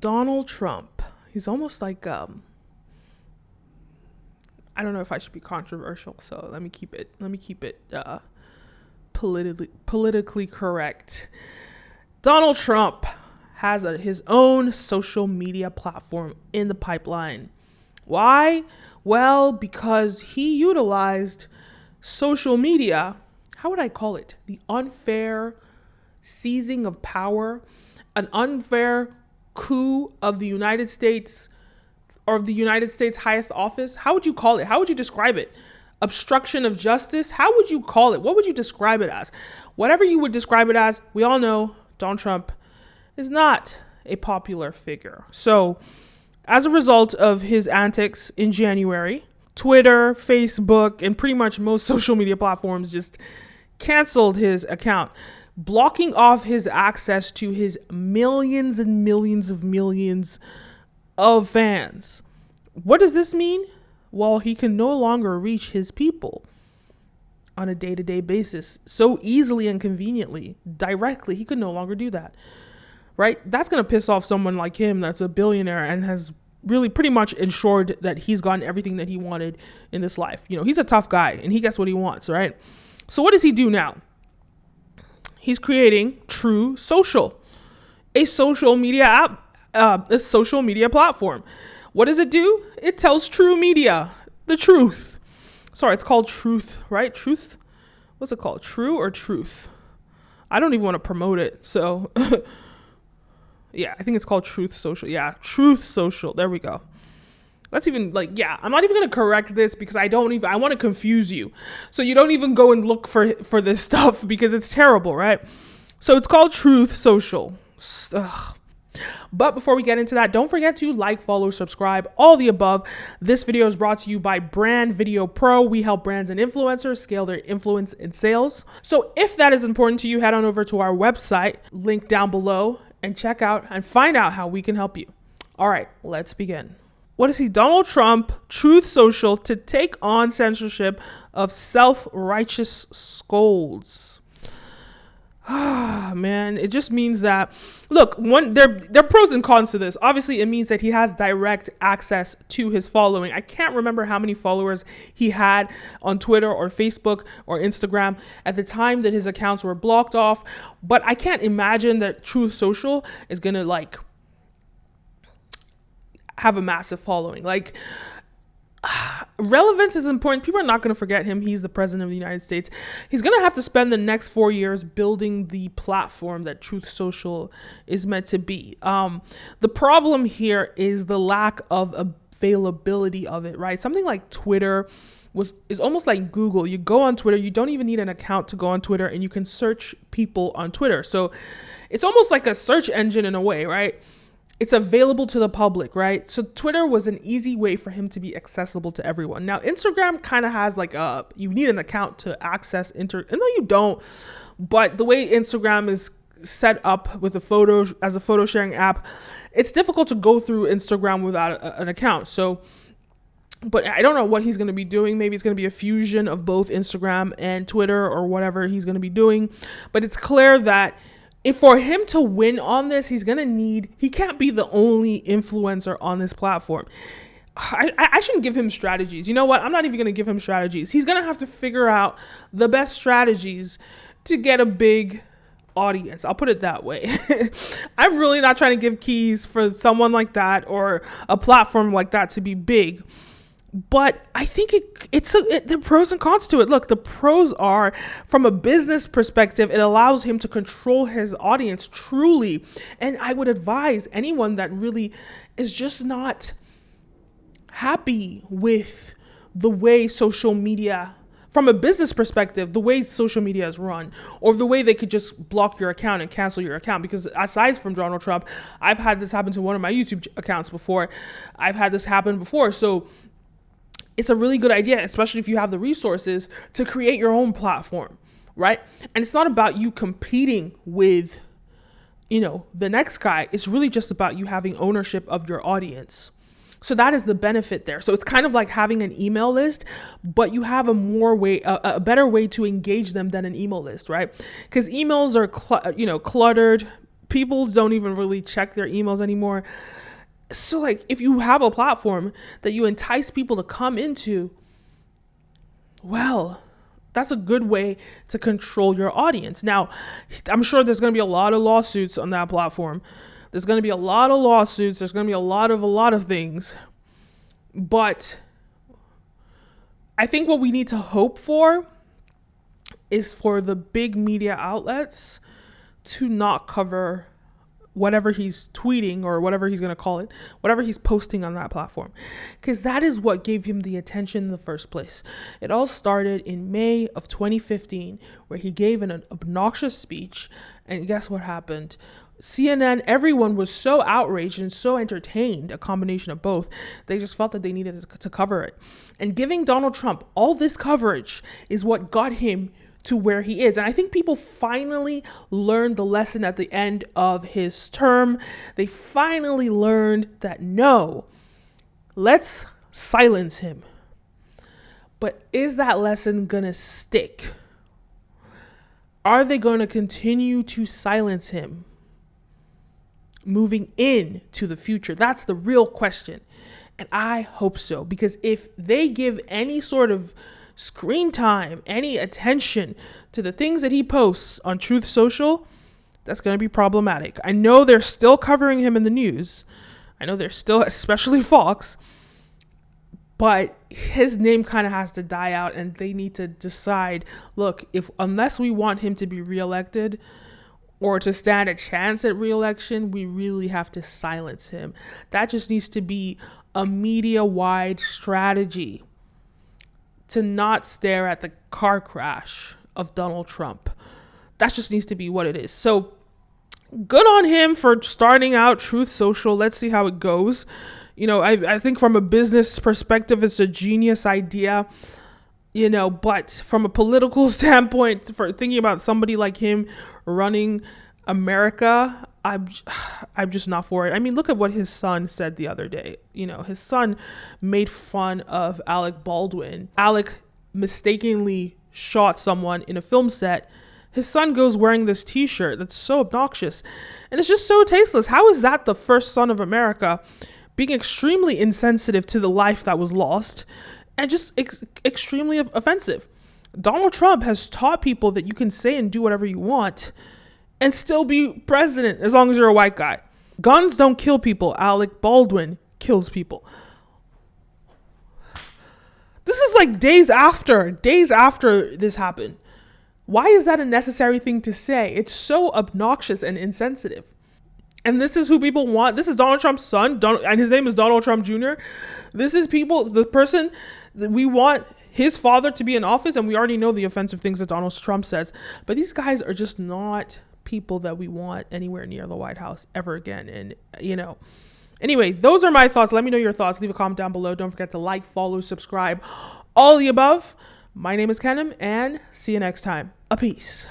Donald Trump. He's almost like I don't know if I should be controversial, so let me keep it politically correct. Donald Trump has his own social media platform in the pipeline. Why? Well, because he utilized social media. How would I call it? The unfair seizing of power, an unfair coup of the United States, or of the United States highest office. How would you call it? How would you describe it? Obstruction of justice? How would you call it? What would you describe it as? Whatever you would describe it as, we all know Donald Trump is not a popular figure. So, as a result of his antics in January, Twitter, Facebook, and pretty much most social media platforms just canceled his account, blocking off his access to his millions and millions of fans. What does this mean? Well, he can no longer reach his people on a day-to-day basis so easily and conveniently, directly. He could no longer do that, right? That's going to piss off someone like him that's a billionaire and has really pretty much ensured that he's gotten everything that he wanted in this life. You know, he's a tough guy and he gets what he wants, right? So what does he do now? He's creating Truth Social, a social media app, a social media platform. What does it do? It tells true media the truth. Sorry, it's called Truth, right? Truth? What's it called? True or Truth? I don't even want to promote it. So, yeah, I think it's called Truth Social. Yeah, Truth Social. There we go. Let's even I'm not even going to correct this because I want to confuse you. So you don't even go and look for this stuff because it's terrible, right? So it's called Truth Social. Ugh. But before we get into that, don't forget to like, follow, subscribe, all the above. This video is brought to you by Brand Video Pro. We help brands and influencers scale their influence and sales. So if that is important to you, head on over to our website, link down below, and check out and find out how we can help you. All right, let's begin. What is he? Donald Trump, Truth Social, to take on censorship of self-righteous scolds. Man, it just means that, look, there are pros and cons to this. Obviously, it means that he has direct access to his following. I can't remember how many followers he had on Twitter or Facebook or Instagram at the time that his accounts were blocked off, but I can't imagine that Truth Social is going to have a massive following. Relevance is important. People are not going to forget him. He's the president of the United States. He's going to have to spend the next 4 years building the platform that Truth Social is meant to be. The problem here is the lack of availability of it, right? Something like Twitter is almost like Google. You go on Twitter, you don't even need an account to go on Twitter, and you can search people on Twitter. So it's almost like a search engine in a way, right? It's available to the public, right? So Twitter was an easy way for him to be accessible to everyone. Now, Instagram kind of has you need an account to access no, you don't. But the way Instagram is set up with as a photo sharing app, it's difficult to go through Instagram without an account. So, but I don't know what he's going to be doing. Maybe it's going to be a fusion of both Instagram and Twitter or whatever he's going to be doing. But it's clear that for him to win on this, he can't be the only influencer on this platform. I shouldn't give him strategies. You know what? I'm not even going to give him strategies. He's going to have to figure out the best strategies to get a big audience. I'll put it that way. I'm really not trying to give keys for someone like that or a platform like that to be big. But I think there are pros and cons to it. Look, the pros are, from a business perspective, it allows him to control his audience truly. And I would advise anyone that really is just not happy with the way social media, from a business perspective, the way social media is run, or the way they could just block your account and cancel your account. Because aside from Donald Trump, I've had this happen to one of my YouTube accounts before. I've had this happen before. So it's a really good idea, especially if you have the resources to create your own platform, right? And it's not about you competing with, the next guy. It's really just about you having ownership of your audience. So that is the benefit there. So it's kind of like having an email list, but you have a better way to engage them than an email list, right? Because emails are, cluttered. People don't even really check their emails anymore. So like, if you have a platform that you entice people to come into, well, that's a good way to control your audience. Now, I'm sure there's going to be a lot of lawsuits on that platform. There's going to be a lot of lawsuits. There's going to be a lot of things. But I think what we need to hope for is for the big media outlets to not cover whatever he's tweeting or whatever he's going to call it, whatever he's posting on that platform. Because that is what gave him the attention in the first place. It all started in May of 2015, where he gave an obnoxious speech. And guess what happened? CNN, everyone was so outraged and so entertained, a combination of both. They just felt that they needed to cover it. And giving Donald Trump all this coverage is what got him to where he is. And I think people finally learned the lesson at the end of his term. They finally learned that no, let's silence him. But is that lesson gonna stick? Are they going to continue to silence him moving into the future? That's the real question. And I hope so, because if they give any sort of screen time, any attention to the things that he posts on Truth Social, that's going to be problematic. I know they're still covering him in the news. I know they're still, especially Fox, but his name kind of has to die out, and they need to decide, look, unless we want him to be reelected or to stand a chance at reelection, we really have to silence him. That just needs to be a media-wide strategy to not stare at the car crash of Donald Trump. That just needs to be what it is. So good on him for starting out Truth Social. Let's see how it goes. You know, I think from a business perspective, it's a genius idea, you know, but from a political standpoint, for thinking about somebody like him running America, I'm just not for it. I mean, look at what his son said the other day. You know, his son made fun of Alec Baldwin. Alec mistakenly shot someone in a film set. His son goes wearing this t-shirt that's so obnoxious. And it's just so tasteless. How is that the first son of America being extremely insensitive to the life that was lost and just extremely offensive? Donald Trump has taught people that you can say and do whatever you want and still be president as long as you're a white guy. Guns don't kill people. Alec Baldwin kills people. This is like days after this happened. Why is that a necessary thing to say? It's so obnoxious and insensitive. And this is who people want. This is Donald Trump's son, and his name is Donald Trump Jr. This is the person that we want his father to be in office, and we already know the offensive things that Donald Trump says. But these guys are just not people that we want anywhere near the White House ever again. And, you know, anyway, those are my thoughts. Let me know your thoughts. Leave a comment down below. Don't forget to like, follow, subscribe, all of the above. My name is Kenim, and see you next time. A peace.